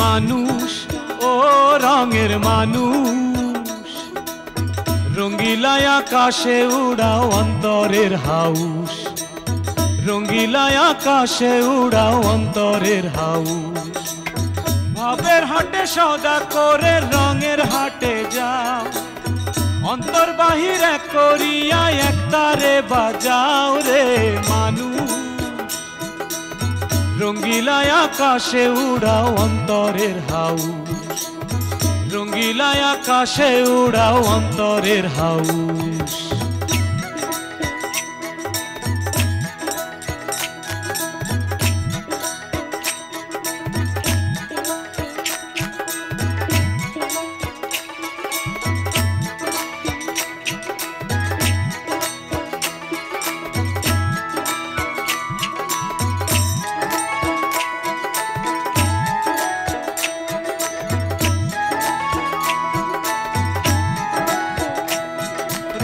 মানুষ ও রঙের মানুষ, রঙ্গিলায় আকাশে উড়াও অন্তরের হাউস, রঙ্গিলায় আকাশে উড়াও অন্তরের হাউস। ভাবের হাটে সওদা করে রঙের হাটে যাও, অন্তর বাহির এক করিয়া একতারে বাজাও রে মানুষ, রঙ্গিলায় আকাশে উড়াও অন্তরের হাউস, রঙ্গিলায় আকাশে উড়াও অন্তরের হাউস।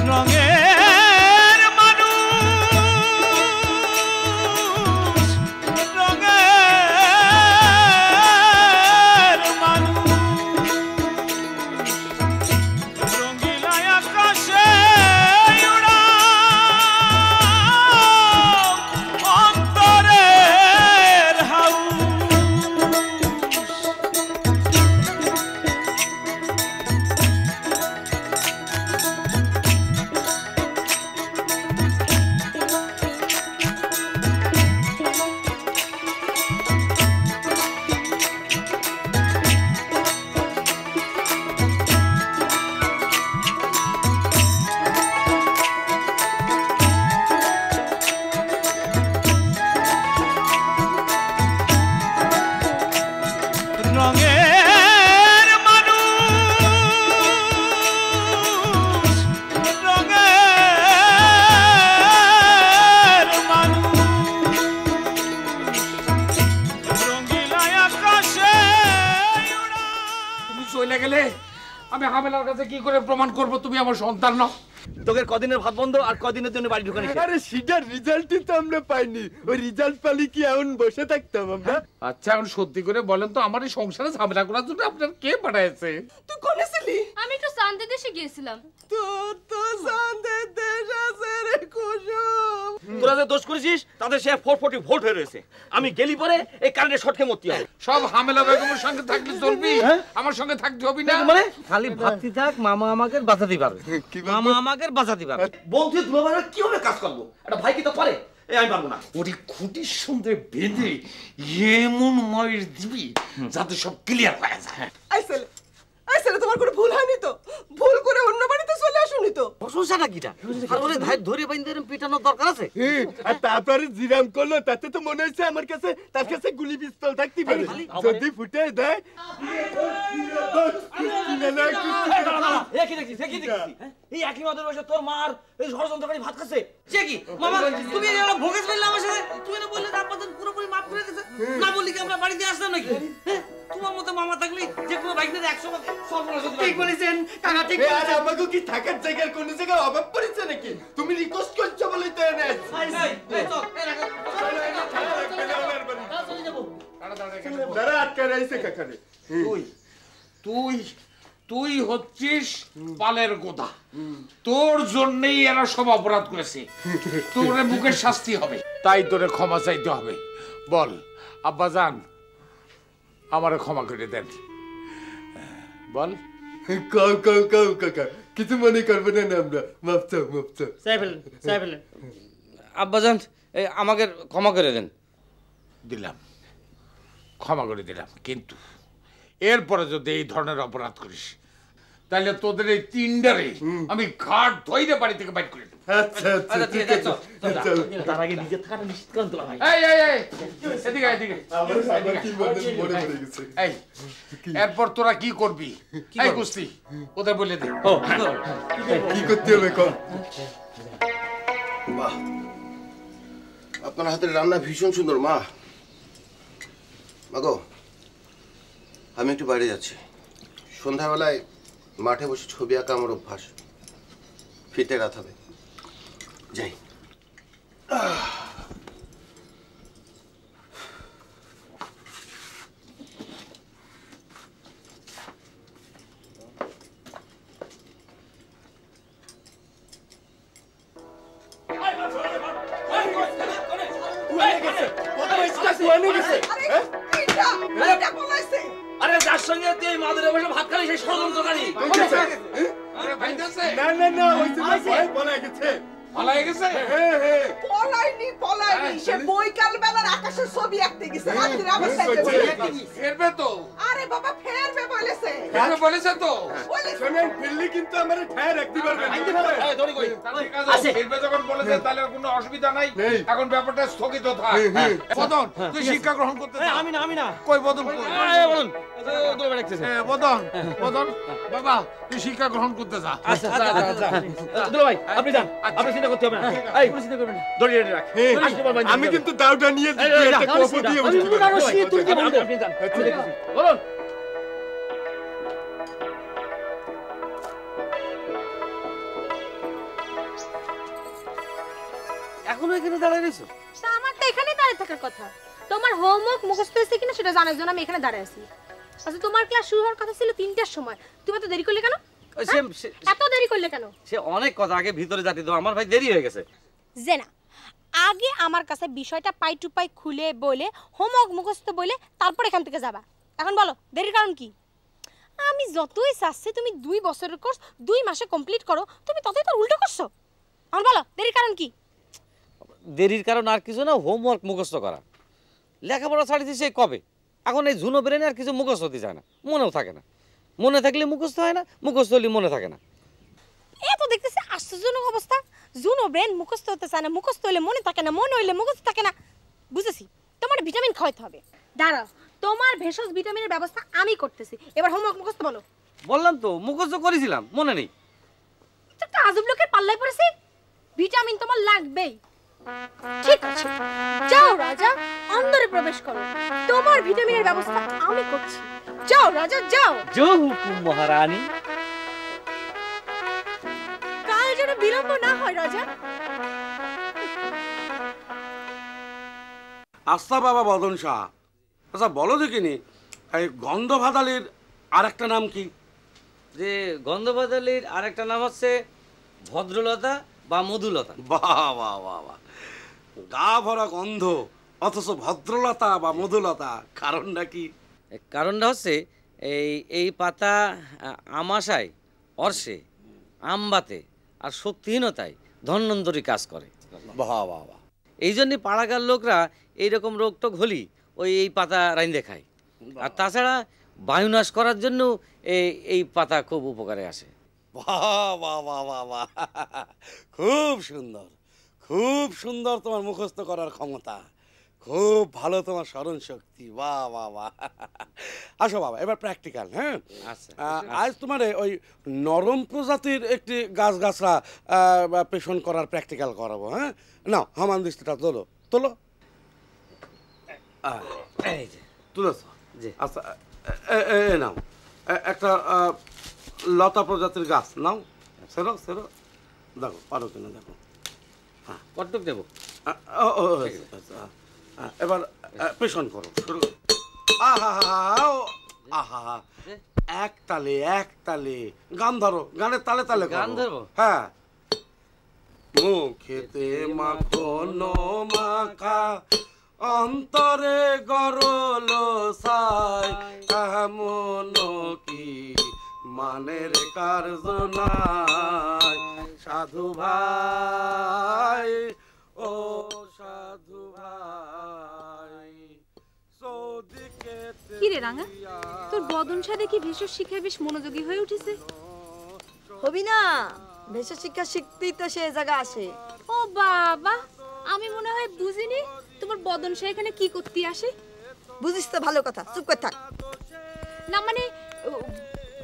রঙের মানুষ, রঙের মানুষ, রঙ্গিলায় আকাশে উড়াও অন্তরের হাউস। রঙের মানুষ, রঙের মানুষ, রঙ্গিলায় আকাশে উড়াও। তুমি চলে গেলে আমি হামেলার কাছে কি করে প্রমাণ করব তুমি আমার সন্তান নও? তোকে কদিনের ভাত বন্ধ আর কদিনের জন্য বাড়ি ঢুকানি। আরে সেটার রেজাল্টই তো আমরা পাইনি, ওই রেজাল্ট পালি কি এমন বসে থাকতাম আমরা? আচ্ছা এখন সত্যি করে বলেন তো আমার এই সংসারে ঝামেলা করার জন্য আপনার কে পাঠাইছে? তুই কোনে ছিলি? আমি একটু সান্দে দেশে গিয়েছিলাম। তোর তো সান্দে দেশ আছে রে কুসুম। তোরা যে দোষ করেছিস তাদের সে 440 ভোল্ট হয়ে রয়েছে। আমি গেলি পরে এই কারেন্টে শর্টকে মরতে হবে। সব হামেলা বেগমের সঙ্গে থাকলে চলবি, আমার সঙ্গে থাকতে হবে না। মানে খালি ভাবতে থাক, মামা আমাকে বাঁচাতে পারবে, মামা আমাকে বাঁচাতে পারবে। বন্ধু দুলাভাইরা কিভাবে কাজ করবো? একটা ভাই কি তো পারে? আমি পারবো না। ওরে খুঁটির সঙ্গে বেঁধে এমন ময়ের দিবি যাতে সব ক্লিয়ার হয়ে যায়। আইসলে তোমার কোনো ভুল হয়নি তো? ভুল করে অন্য বাড়িতে চলে আসুনি তো? প্রশংসাটা কিটা? আর ওরে ধরে বাইন্ধে পিটানোর দরকার আছে? আর তারপরে জিরাম করলো, তাতে তো মনে হচ্ছে আমার কাছে তার কাছে গুলি পিস্তল থাকতে পারে, যদি ফুটে দেয়। এই একই মাদের বসে তোর মার এই ষড়যন্ত্রকারী ভাত খাচ্ছে। সে কি মামা, তুমি ভোগেশ ফেললে আমার সাথে? তুমি না বললে আপনাদের পুরোপুরি মাফ করে দিয়েছে? না বললি কি আমরা বাড়িতে আসতাম নাকি? তোমার মতো মামা থাকলে যে কোনো বাইকদের 100 সর্বনাশ হতে পারে। ঠিক বলেছেন কাকা, ঠিক বলেছেন। আর আমাকে কি থাকার জায়গার কোন জায়গায় অভাব পড়েছে নাকি? তুমি রিকোয়েস্ট করছো বলেই তো এনে আসছি। দাঁড়া, আটকে রয়েছে কাকারে। তুই তুই হচ্ছিস পালের গোদা, তোর জন্যই এরা সব অপরাধ করেছে, তোর মুখের শাস্তি হবে, তাই তোরে ক্ষমা চাইতে হবে। বল আব্বাজান আমারে ক্ষমা করে দেন, বল। কাউ কাউ কাউ কাকা, কিছু মনে করবে না আমরা। মাফ চাও, মাফ চাও। চাই ফেলেন আব্বাজান, আমাকে ক্ষমা করে দেন। দিলাম, ক্ষমা করে দিলাম, কিন্তু এরপরে যদি এই ধরনের অপরাধ করিস তাহলে তোদের এই তিনটারে আমি ঘাট ধইরে বাড়ি থেকে বাইর করে দেব। আচ্ছা আচ্ছা, ঠিক আছে। তার আগে নিজে থাকাটা নিশ্চিত করেন তো ভাই। এই এই এই এদিকে এদিকে। আমার কি মনে পড়ে গেছে। এই এরপর তোরা কি করবি? এই কুস্তি ওদের বলে দে। কি করতে হবে কর। বাহ, আপনার হাতের রান্না ভীষণ সুন্দর। মা, মাগো, আমি একটু বাইরে যাচ্ছি। সন্ধ্যাবেলায় মাঠে বসে ছবি আঁকা আমার অভ্যাস, ফিতে রাত হবে। যাই। কোয়ানে গেছে আরে যার সঙ্গে তুই এই মাদুরে বসে ভাত খালি সেই ষড়যন্ত্রকারী। আরে ভাইতাছে না না না ওইছে না ভয় পলাই গেছে পালাই গেছে পলাইনি সে বৈকাল বেলার আকাশের ছবি আঁকতে গেছে রাত্রে আমার সাথে ফেরবে তো আরে বাবা ফেরবে বলেছে বলেছে তো শুনেন ফিরলি কিন্তু আমারে ঠায় রাখতে পারবেন এই দড়ি কই? ফিরবে যখন বলেছে তাহলে আর কোনো অসুবিধা নাই এখন ব্যাপারটা স্থগিত থাক বদন তুই শিক্ষা গ্রহণ করতে যা। আমি না কই বদন কই? বলুন দূরে বেড়াচ্ছেছে। বদন বদন বাবা তুই শিক্ষা গ্রহণ করতে যা। আচ্ছা দুলো ভাই আপনি যান, আপনি চিন্তা করতে হবে না। এই চিন্তা করবেন না, দড়ি রেডি রাখ। আমি কিন্তু দাউটা নিয়ে দিচ্ছি একটা কোপ দিয়ে বসে আপনি যান, আমি দেখতেছি। বলুন। এখনো এখানে দাঁড়ায় রয়েছো? তা আমার তো এখানেই দাঁড়িয়ে থাকার কথা। তোমার হোমওয়ার্ক মুখস্থ হয়েছে কিনা সেটা জানার জন্য আমি এখানে দাঁড়িয়ে আছি। আচ্ছা তোমার ক্লাস শুরু হওয়ার কথা ছিল ৩টার সময়, তুমি এত দেরি করলে কেন? এত দেরি করলে কেন? সে অনেক কথা আগে ভিতরে যাতে তো আমার ভাই দেরি হয়ে গেছে। জেনা আগে আমার কাছে বিষয়টা পাই টু পাই খুলে বলে হোমওয়ার্ক মুখস্থ বলে তারপর এখান থেকে যাবা। এখন বলো দেরির কারণ কি? আমি যতই চাচ্ছি তুমি ২ বছরের কোর্স ২ মাসে কমপ্লিট করো, তুমি ততই তো উল্টো করছো। এখন বলো দেরির কারণ কি? দেরির কারণ আর কিছু না, হোমওয়ার্ক মুখস্থ করা। লেখাপড়া ছাড়ি দিছে কবে, এখন এই ঝুনো ব্রেনে আর কিছু মুখস্থ হতে চায় না, মনেও থাকে না। মনে থাকলে মুখস্থ হয় না, মুখস্থ হলে মনে থাকে না। এ তো দেখতেছি আশ্চর্যজনক অবস্থা। জুনো ব্রেন মুখস্থ হতে চায় না, মুখস্থ হলে মনে থাকে না, মনে হইলে মুখস্থ থাকে না। বুঝেছি, তোমার ভিটামিন খাওয়াতে হবে। দাঁড়াও, তোমার ভেষজ ভিটামিনের ব্যবস্থা আমি করতেছি। এবার হোমওয়ার্ক মুখস্থ বলো। বললাম তো মুখস্থ করেছিলাম, মনে নেই। তো একটা আজব লোকের পাল্লায় পড়েছি। ভিটামিন তোমার লাগবেই। ঠিক আছে, যাও রাজা, অন্দরে প্রবেশ করো। তোমার ভিটামিনের ব্যবস্থা আমি করছি। যাও রাজা যাও। জো হুকুম মহারানী। কাল যেন বিলম্ব না হয় রাজা। আচ্ছা বাবা বদন শাহ, আচ্ছা বলো দেখিনি এই গন্ধভাদালির আরেকটা নাম কি? যে গন্ধবাদালির আরেকটা নাম হচ্ছে ভদ্রলতা বা মধুলতা। বাহ বাহ বাহ বাহ, গা ভরা গন্ধ অথচ ভদ্রলতা বা মধুলতা, কারণটা কি? কারণটা হচ্ছে এই পাতা আমাশায়, অর্শে, আমবাতে আর শক্তিহীনতায় ধন্বন্তরী কাজ করে। বাহ বাহ বাহ, এই জন্যই পাড়াগার লোকরা এইরকম রোগটোক হলি এই পাতা রাইন্দে খায়। আর তাছাড়া বায়ুনাশ করার জন্য এই পাতা খুব উপকারে আসে। বাহ বাহ বাহ বাহ বাহ, খুব সুন্দর, খুব সুন্দর তোমার মুখস্থ করার ক্ষমতা, খুব ভালো তোমার স্মরণ শক্তি। বাহ বাহ বাহ। আসো বাবা এবার প্র্যাকটিক্যাল। হ্যাঁ আচ্ছা, আজ তোমার ওই নরম প্রজাতির একটি গাছগাছরা পেশন করার প্র্যাকটিক্যাল করাবো। হ্যাঁ নাও হামান দৃষ্টিটা তোলো তোলো। এই যে তুলেছ? জি। আচ্ছা নাও একটা লতা প্রজাতির গাছ নাও, সেরো সেরো, দেখো পারো কিনা দেখো। কটক দেবো। এবার পেশন করো, শুরু। আহা আহা, এক তালে এক তালে গান ধরো, গানের তালে তালে গান ধরবো? হ্যাঁ। মুখেতে মাখন মাখা অন্তরে গরল সাই, কেমন কি মানের কার্যনাই, সাধু ভাই ও সাধু ভাই। কি রে রাঙা, তোর বদন সাথে কি ভেষজ শিক্ষায় বেশ মনোযোগী হয়ে উঠেছে। হবি না, ভেষজ শিক্ষা শিখতেই তো সে জায়গা আসে। ও বাবা, আমি মনে হয় বুঝিনি তোমার বদন সাথে এখানে কি করতে আসে। বুঝিস তো ভালো কথা, চুপ করে থাক। না মানে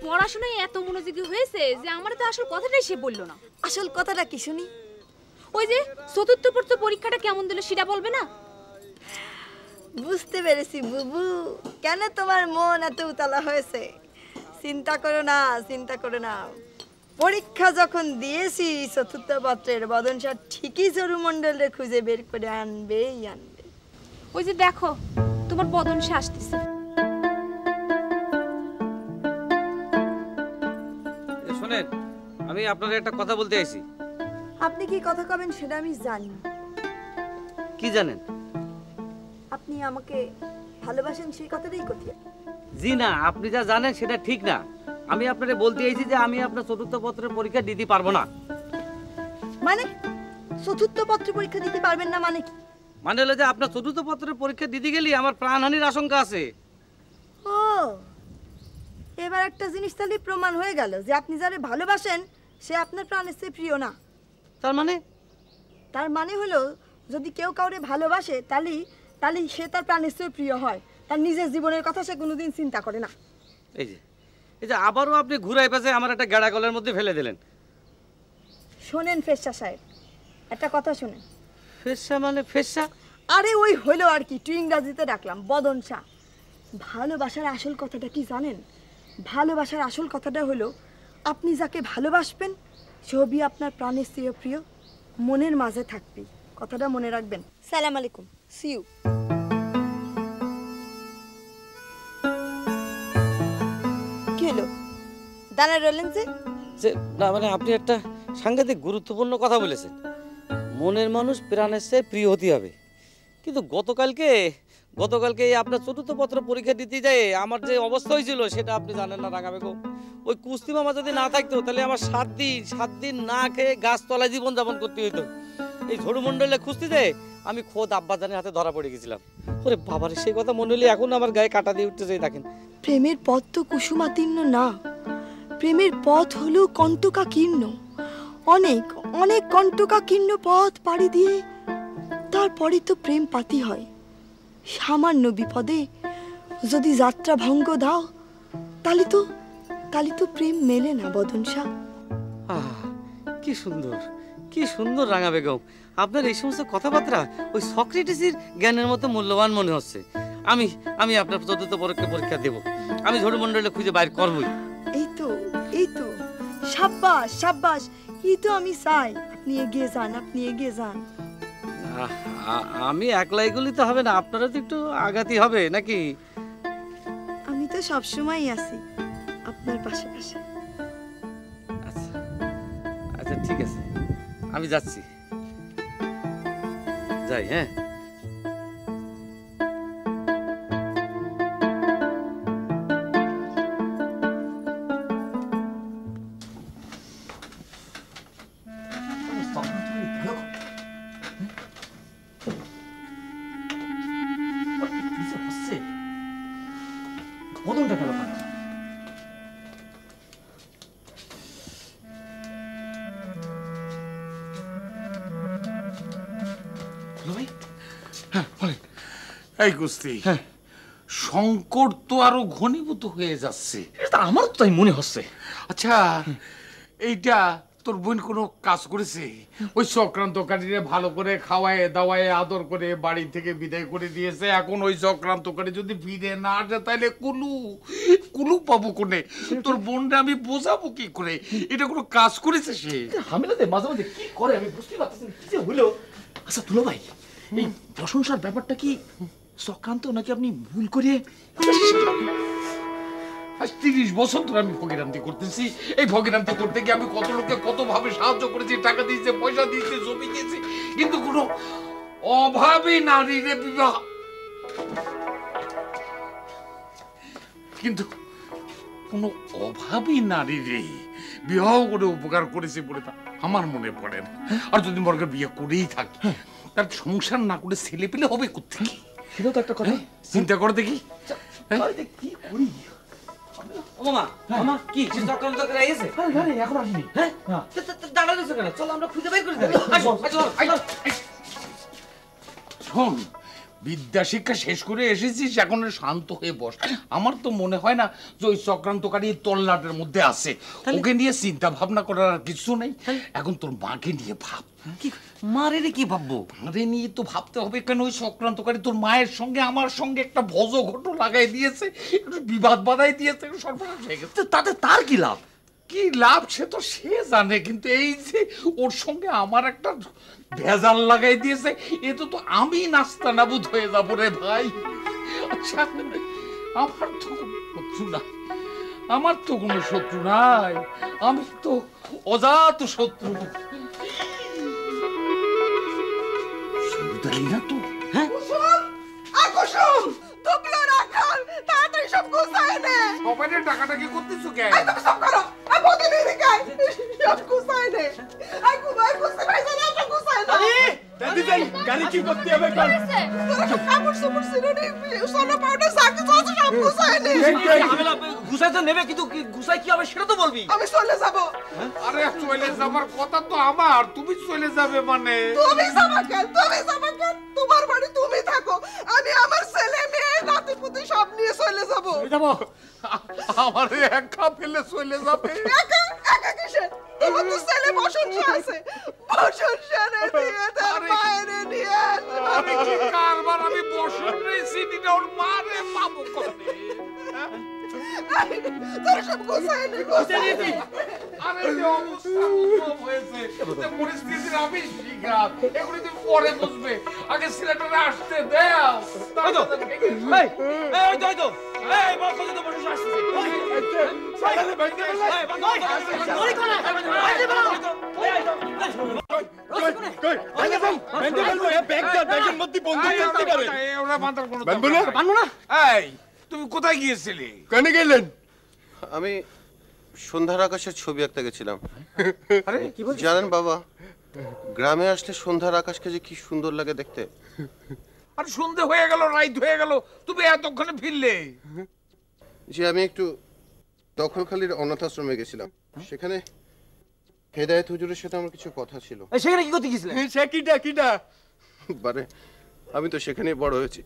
পড়াশোনায় এত মনোযোগী হয়েছে যে আমার তো আসল কথাটাই সে বললো না। আসল কথাটা কি শুনি? ওই যে চতুর্থ পরীক্ষাটা কেমন দিল সেটা বলবে না? বুঝতে পেরেছি বুবু, কেন তোমার মন এত উতলা হয়েছে। চিন্তা করো না, চিন্তা করো না। পরীক্ষা যখন দিয়েছি চতুর্থ পত্রের, বদন স্যার ঠিকই জরুমণ্ডলে খুঁজে বের করে আনবেই আনবে। ওই যে দেখো তোমার বদন সে আসতেছে। শোনেন, আমি আপনাকে একটা কথা বলতে আইছি। আপনি কি কথা কবেন সেটা আমি জানি। কি জানেন? আপনি আমাকে ভালোবাসেন সেই কথাটাই কথি। জি না, আপনি যা জানেন সেটা ঠিক না। আমি আপনাকে বলতে চাইছি যে আমি আপনার চতুর্থ পত্রের পরীক্ষা দিতে পারবো না। মানে চতুর্থ পত্র পরীক্ষা দিতে পারবেন না মানে কি? মানে হলো যে আপনার চতুর্থ পত্রের পরীক্ষা দিতে গেলে আমার প্রাণহানির আশঙ্কা আছে। ও, এবার একটা জিনিস তাহলে প্রমাণ হয়ে গেল যে আপনি যারে ভালোবাসেন সে আপনার প্রাণের চেয়ে প্রিয় না। তার মানে হলো যদি কেউ কাউরে ভালোবাসে তাহলে সে তার প্রাণের চেয়ে প্রিয় হয়, তার নিজের জীবনের কথা সে কোনোদিন চিন্তা করে না। এই যে আবারও আপনি ঘুরাই পেঁচে আমার একটা গেড়া গলের মধ্যে ফেলে দিলেন। শোনেন ফেসা সাহেব, একটা কথা শোনেন। ফেসা মানে ফেসা? আরে ওই হলো আর কি, তুই ইংরাজিতে ডাকলাম বদন শাহ। ভালোবাসার আসল কথাটা কি জানেন? ভালোবাসার আসল কথাটা হলো আপনি যাকে ভালোবাসবেন সবই আপনার প্রাণের চেয়ে প্রিয়, মনের মাঝে থাকবে। কথাটা মনে রাখবেন। সালাম আলাইকুম, সি ইউ। কি হলো, দাঁড়া রইলেন যে? না মানে আপনি একটা সাংঘাতিক গুরুত্বপূর্ণ কথা বলেছেন। মনের মানুষ প্রাণের চেয়ে প্রিয় হতে হবে। কিন্তু গতকালকে আপনার চতুর্থ পত্র পরীক্ষা দিতে যায় আমার যে অবস্থা হয়েছিল সেটা আপনি জানেন না রাঙা বেগম। ওই কুস্তি মামা যদি না থাকতো তাহলে আমার 7 দিন না খেয়ে গাছতলায় জীবনযাপন করতে হইতো। এই ঝড়ু মণ্ডলে কুস্তিতে আমি খোদ আব্বাজানের হাতে ধরা পড়ে গেছিলাম। ওরে বাবারে, সেই কথা মনে হলে এখন আমার গায়ে কাটা দিয়ে উঠতে চাই। দেখেন, প্রেমের পথ তো কুসুমাতীর্ণ না, প্রেমের পথ হলো কণ্টকাকীর্ণ। অনেক অনেক কণ্টকাকীর্ণ পথ পাড়ি দিয়ে তারপরে তো প্রেম পাতি হয়। সামান্য বিপদে যদি যাত্রা ভঙ্গ দাও তাহলে তো প্রেম মেলে না বদন শাহ। কি সুন্দর রাঙা বেগম, আপনার এই সমস্ত কথাবার্তা ওই সক্রেটিসের জ্ঞানের মতো মূল্যবান মনে হচ্ছে। আমি আপনার চতুর্থ পরীক্ষা দেব। আমি ঝড়ু মণ্ডলে খুঁজে বাইর করবই। এই তো সাব্বাস সাব্বাস, এই তো আমি চাই। আপনি এগিয়ে যান। আমি একলা এগুলি তো হবে না, আপনারা তো একটু আগাতি হবে নাকি? আমি তো সবসময়ই আছি আপনার পাশে। আচ্ছা ঠিক আছে, আমি যাচ্ছি। যাই, হ্যাঁ। এই কুস্তি, সংকট তো আরো ঘনীভূত হয়ে যাচ্ছে। আমার তো তাই মনে হচ্ছে। আচ্ছা, এইটা তোর বোন কোনো কাজ করেছে? ওই চক্রান্তকারীরে ভালো করে খাওয়ায় দাওয়ায় আদর করে বাড়ি থেকে বিদায় করে দিয়েছে। এখন ওই চক্রান্তকারী যদি ফিরে না আসে তাহলে কুলু পাবো কোনে? তোর বোনটা আমি বোঝাবো কি করে? এটা কোনো কাজ করেছে সে? হামিলাতে মাঝে মাঝে কি করে আমি বুঝতে পারতেছি না, কি যে হইলো। আচ্ছা দুলো ভাই, এই প্রশংসার ব্যাপারটা কি চক্রান্ত নাকি আপনি ভুল করে? 30 বছর ধরে আমি ফকিরান্তি করতেছি। এই ফকিরান্তি করতে গিয়ে আমি কত লোককে কত ভাবে সাহায্য করেছি, টাকা দিয়েছি, পয়সা দিয়েছি, জমি দিয়েছি, কিন্তু কোনো অভাবী নারীরে বিবাহ করে উপকার করেছি বলে আমার মনে পড়ে না। আর যদি মর্গে বিয়ে করেই থাকে তার সংসার না করে ছেলে পেলে হবে কোথেকে? সেটাও তো একটা কথা। চিন্তা করে দেখি কি করি। মামা কি চক্রান্ত করে আইছে? এখন আসেনি। দাঁড়ানো কেন? চলো আমরা খুঁজে বের করে দেব। শোন, বিদ্যা শিক্ষা শেষ করে এসেছিস, এখন শান্ত হয়ে বস। আমার তো মনে হয় না যে ওই চক্রান্তকারী তল্লাটের মধ্যে আছে। ওকে নিয়ে চিন্তা ভাবনা করার আর কিছু নেই। এখন তোর মাকে নিয়ে ভাব। মারে কি ভাববো? মারে নিয়ে তো ভাবতে হবে। কেন ওই চক্রান্তকারী তোর মায়ের সঙ্গে আমার সঙ্গে একটা ভজঘট লাগাই দিয়েছে, একটু বিবাদ বাধাই দিয়েছে, সর্বনাশ হয়ে গেছে। তাতে তার কি লাভ? কি লাভ সে তো সে জানে, কিন্তু এই যে ওর সঙ্গে আমার একটা ভেজাল লাগাই দিয়েছে, এ তো আমি নাস্তা নাবুদ হয়ে যাবো রে ভাই। আচ্ছা, আমার তো কোনো শত্রু নাই, আমি তো অজাত শত্রু। হ্যাঁ, কুসুম টুকলো রাখাল তাড়াতাড়ি সব গুছায় নে সবাই টাকাটা কি করতেছো কেন আই তুমি সব করো আই বদি নেই রে গাই সব গুছায় নে আই কুসুম ভাই জানা সব গুছায় নে দাদি যাই গাড়ি কি করতে হবে কোন তোরা সব কাপড় সুপড় সিরনি সোনা পাউডার সাকি সব গুছায় নে ঝামেলা গুছাই তো নেবে কিন্তু গুছাই কি হবে সেটা তো বলবি আমি চলে যাব আরে চলে যাবার কথা তো আমার তুমি চলে যাবে মানে তুমি যাবা কেন তোমার বাড়ি তুমি থাকো আমি আমার ছেলে মেয়ে নাতিপুতি সব নিয়ে চলে যাব যাব আমার একা ফেলে চলে যাবে একা কিসে তোমার তো ছেলে বসন্ত আছে বসন্ত দিয়ে তার মায়েরে নিয়ে আমি কি কারবার আমি বসন্তের সিটিটা ওর মারে পাবো কোনে তোর সব গোছায় নে আরে যে অবস্থা খুব হয়েছে যে পরিস্থিতির আমি শিকার এগুলি তুমি পরে বুঝবে আগে সিলেটারে আসতে দাও এই ওই তো এই বল কত বসে আসছে সাইকেলে বাইতে বলে ওই কোনা কই আগে যাও বাইতে বলবো এ ব্যাগের মধ্যে বন্ধু করতে পারে ওরা মাথার কোনো বানবো না এই তুমি কোথায় গিয়েছিলে কেন গেলেন আমি সন্ধ্যার আকাশের ছবি আঁকতে গেছিলাম আরে কি বলছিস জানেন বাবা গ্রামে আসলে সন্ধ্যার আকাশকে যে কি সুন্দর লাগে দেখতে আর সন্ধে হয়ে গেল রাত হয়ে গেল তুমি এতক্ষণে ফিরলে যে আমি একটু দখলখালির অনাথ আশ্রমে গেছিলাম সেখানে হেদায়েত হুজুরের সাথে আমার কিছু কথা ছিল সেখানে কি করতে গিয়েছিলেন সে কিটা বারে আমি তো সেখানেই বড় হয়েছি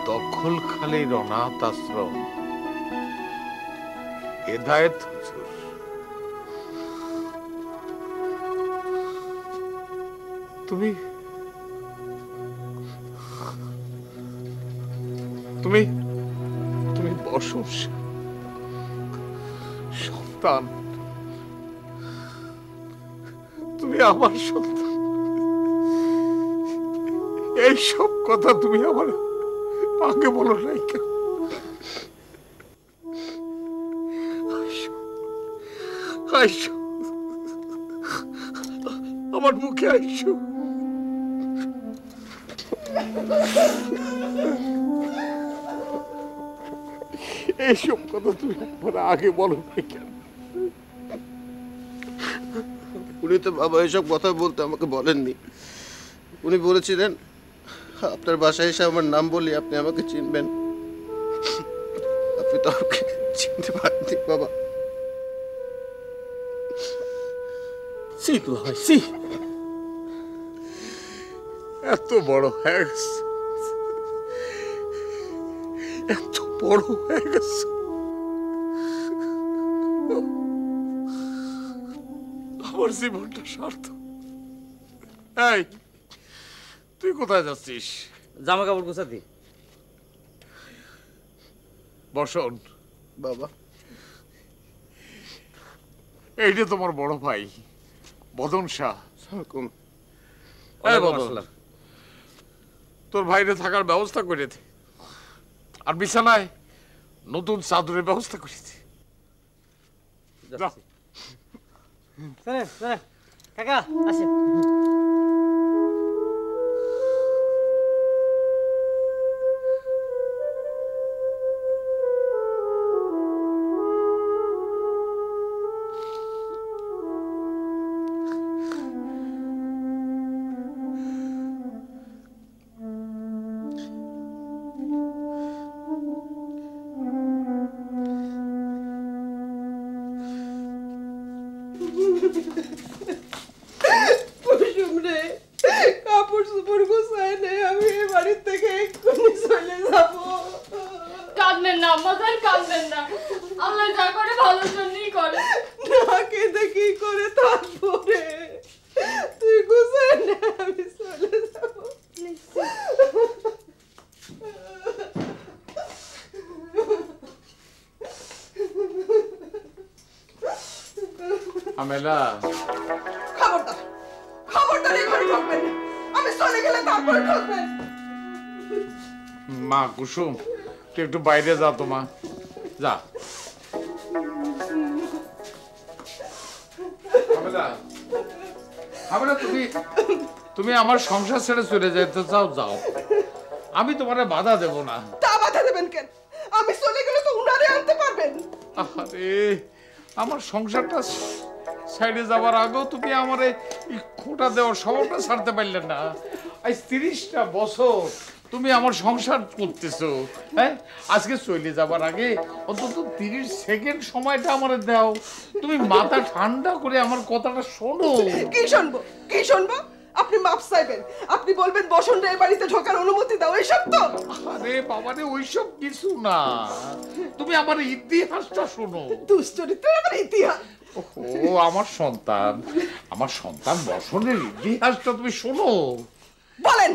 দখলখালির অনাথ আশ্রম হেদায়েত হুজুর তুমি তুমি তুমি বসুর সন্তান তুমি আমার সন্তান এইসব কথা তুমি আমার আগে বলো নাই কেন আইসো আমার মুখে আইসো এইসব কথা তুমি আমার আগে বলো নাই কেন উনি তো বাবা এসব কথা বলতে আমাকে বলেননি উনি বলেছিলেন আপনার বাসায় এসে আমার নাম বলি আপনি আমাকে চিনবেন আপনি তো আমাকে চিনতে পারেননি বাবা এত বড় হয়ে গেছে এত বড় হয়ে গেছে আমার জীবনটা সার্থক এই তুই কোথায় যাচ্ছিস জামা কাপড় গুছাতি বসন বাবা এইটা তোমার বড় ভাই বদন শাহ তোর ভাইরে থাকার ব্যবস্থা করে দে আর বিছানায় নতুন চাদরের ব্যবস্থা করেছি কাকা আসে কাপড় সুপড় গোছায় নে আমি এই বাড়ির থেকে এক্ষুনি চলে যাব কাঁদবেন না আম্মাজান কাঁদবেন না আল্লাহ যা করে ভালোর জন্যই করে না কেঁদে কি করে থাকবো রে তুই গোছায় নে আমি চলে যাব আমেলা খবরদার এই ঘরে ঢুকবেন না আমি চলে গেলে তারপর ঢুকবেন মা কুসুম তুই একটু বাইরে যা তো মা যা আমেলা তুমি তুমি আমার সংসার ছেড়ে চলে যেতে চাও যাও, আমি তোমারে বাধা দেব না। তা বাধা দেবেন কেন? আমি চলে গেলে তো উনারে আনতে পারবেন। আরে আমার সংসারটা সাইডে যাবার আগেও তুমি আমারে এই খোঁটা দেওয়ার স্বভাবটা ছাড়তে পারলে না। আজ 30টা বছর তুমি আমার সংসার করতেছো, হ্যাঁ? আজকে চলে যাবার আগে অন্তত 30 সেকেন্ড সময়টা আমারে দাও। তুমি মাথা ঠান্ডা করে আমার কথাটা শোনো। কি শুনবো, কি শুনবো? আপনি মাপ চাইবেন, আপনি বলবেন বসন্ত এই বাড়িতে ঢোকার অনুমতি দাও, এইসব তো? আরে বাবারে ওইসব কিছু না, তুমি আমার ইতিহাসটা শোনো। দুশ্চরিত্রের আমার ইতিহাস? ও আমার সন্তান বসনের ইতিহাসটা তুমি শোনো। বলেন।